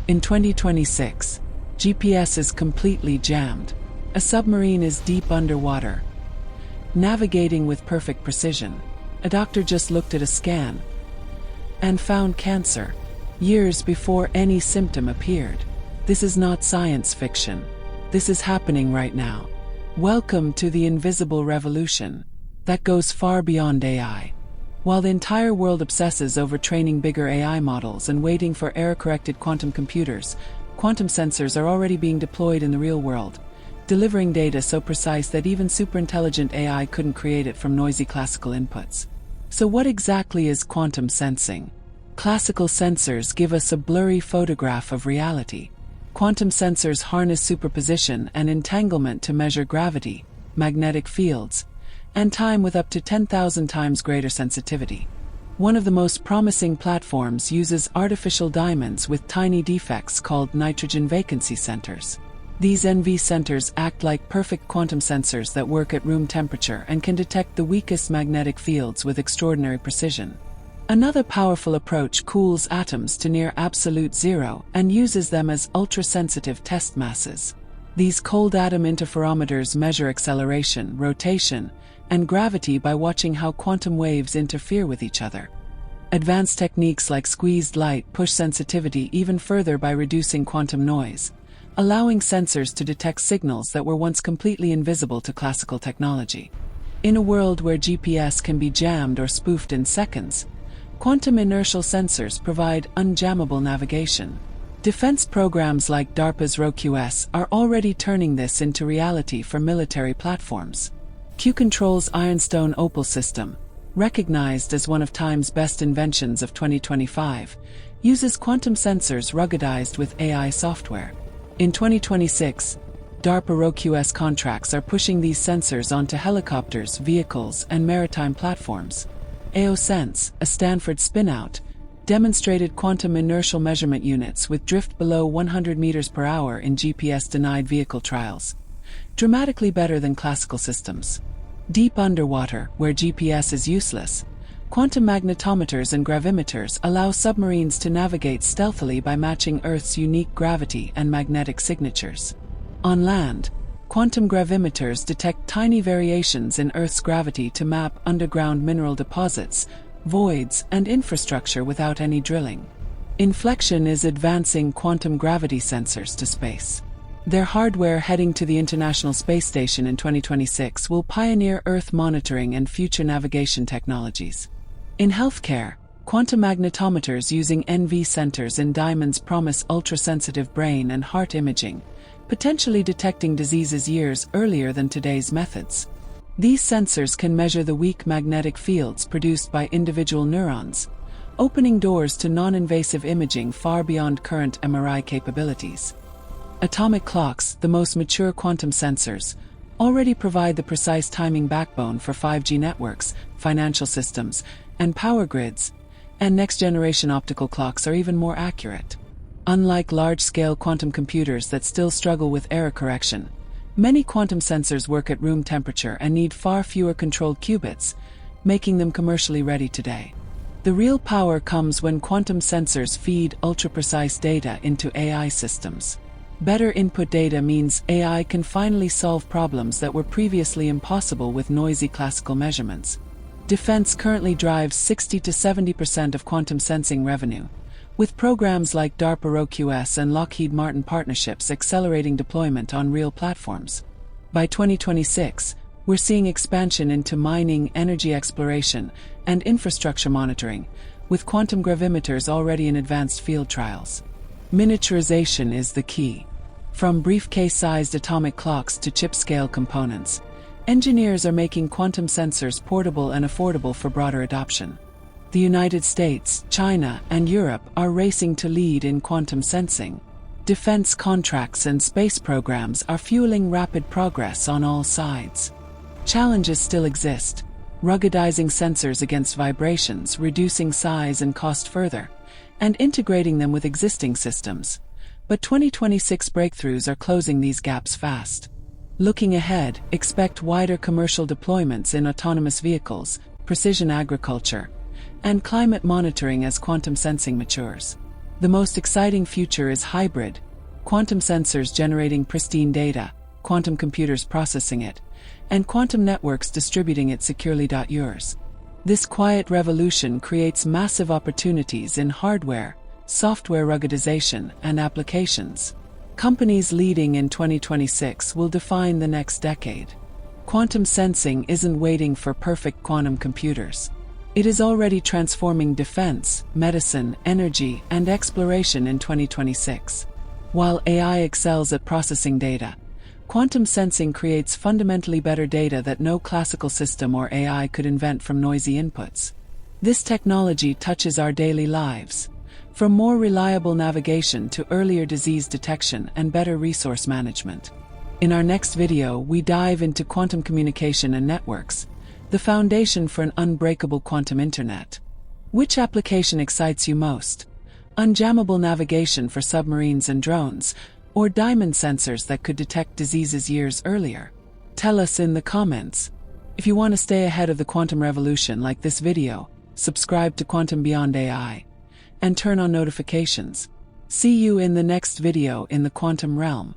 In 2026, GPS is completely jammed. A submarine is deep underwater, navigating with perfect precision. A doctor just looked at a scan and found cancer years before any symptom appeared. This is not science fiction. This is happening right now. Welcome to the invisible revolution that goes far beyond AI. While the entire world obsesses over training bigger AI models and waiting for error-corrected quantum computers, quantum sensors are already being deployed in the real world, delivering data so precise that even superintelligent AI couldn't create it from noisy classical inputs. So what exactly is quantum sensing? Classical sensors give us a blurry photograph of reality. Quantum sensors harness superposition and entanglement to measure gravity, magnetic fields, and time with up to 10,000 times greater sensitivity. One of the most promising platforms uses artificial diamonds with tiny defects called nitrogen vacancy centers. These NV centers act like perfect quantum sensors that work at room temperature and can detect the weakest magnetic fields with extraordinary precision. Another powerful approach cools atoms to near absolute zero and uses them as ultra-sensitive test masses. These cold atom interferometers measure acceleration, rotation, and gravity by watching how quantum waves interfere with each other. Advanced techniques like squeezed light push sensitivity even further by reducing quantum noise, allowing sensors to detect signals that were once completely invisible to classical technology. In a world where GPS can be jammed or spoofed in seconds, quantum inertial sensors provide unjammable navigation. Defense programs like DARPA's ROQS are already turning this into reality for military platforms. Q-Control's Ironstone Opal system, recognized as one of Time's best inventions of 2025, uses quantum sensors ruggedized with AI software. In 2026, DARPA ROQS contracts are pushing these sensors onto helicopters, vehicles, and maritime platforms. AOSense, a Stanford spinout, demonstrated quantum inertial measurement units with drift below 100 meters per hour in GPS-denied vehicle trials, dramatically better than classical systems. Deep underwater, where GPS is useless, quantum magnetometers and gravimeters allow submarines to navigate stealthily by matching Earth's unique gravity and magnetic signatures. On land, quantum gravimeters detect tiny variations in Earth's gravity to map underground mineral deposits, voids, and infrastructure without any drilling. Inflection is advancing quantum gravity sensors to space. Their hardware heading to the International Space Station in 2026 will pioneer Earth monitoring and future navigation technologies. In healthcare, quantum magnetometers using NV centers in diamonds promise ultra-sensitive brain and heart imaging, potentially detecting diseases years earlier than today's methods. These sensors can measure the weak magnetic fields produced by individual neurons, opening doors to non-invasive imaging far beyond current MRI capabilities. Atomic clocks, the most mature quantum sensors, already provide the precise timing backbone for 5G networks, financial systems, and power grids, and next-generation optical clocks are even more accurate. Unlike large-scale quantum computers that still struggle with error correction, many quantum sensors work at room temperature and need far fewer controlled qubits, making them commercially ready today. The real power comes when quantum sensors feed ultra-precise data into AI systems. Better input data means AI can finally solve problems that were previously impossible with noisy classical measurements. Defense currently drives 60 to 70% of quantum sensing revenue, with programs like DARPA ROQS and Lockheed Martin partnerships accelerating deployment on real platforms. By 2026, we're seeing expansion into mining, energy exploration, and infrastructure monitoring, with quantum gravimeters already in advanced field trials. Miniaturization is the key. From briefcase-sized atomic clocks to chip-scale components, engineers are making quantum sensors portable and affordable for broader adoption. The United States, China, and Europe are racing to lead in quantum sensing. Defense contracts and space programs are fueling rapid progress on all sides. Challenges still exist: ruggedizing sensors against vibrations, reducing size and cost further, and integrating them with existing systems. But 2026 breakthroughs are closing these gaps fast. Looking ahead, expect wider commercial deployments in autonomous vehicles, precision agriculture, and climate monitoring as quantum sensing matures. The most exciting future is hybrid: quantum sensors generating pristine data, quantum computers processing it, and quantum networks distributing it securely. Yours. This quiet revolution creates massive opportunities in hardware, software ruggedization, and applications. Companies leading in 2026 will define the next decade. Quantum sensing isn't waiting for perfect quantum computers. It is already transforming defense, medicine, energy, and exploration in 2026. While AI excels at processing data, quantum sensing creates fundamentally better data that no classical system or AI could invent from noisy inputs. This technology touches our daily lives, from more reliable navigation to earlier disease detection and better resource management. In our next video, we dive into quantum communication and networks, the foundation for an unbreakable quantum internet. Which application excites you most? Unjammable navigation for submarines and drones, or diamond sensors that could detect diseases years earlier? Tell us in the comments. If you want to stay ahead of the quantum revolution like this video, subscribe to Quantum Beyond AI and turn on notifications. See you in the next video in the quantum realm.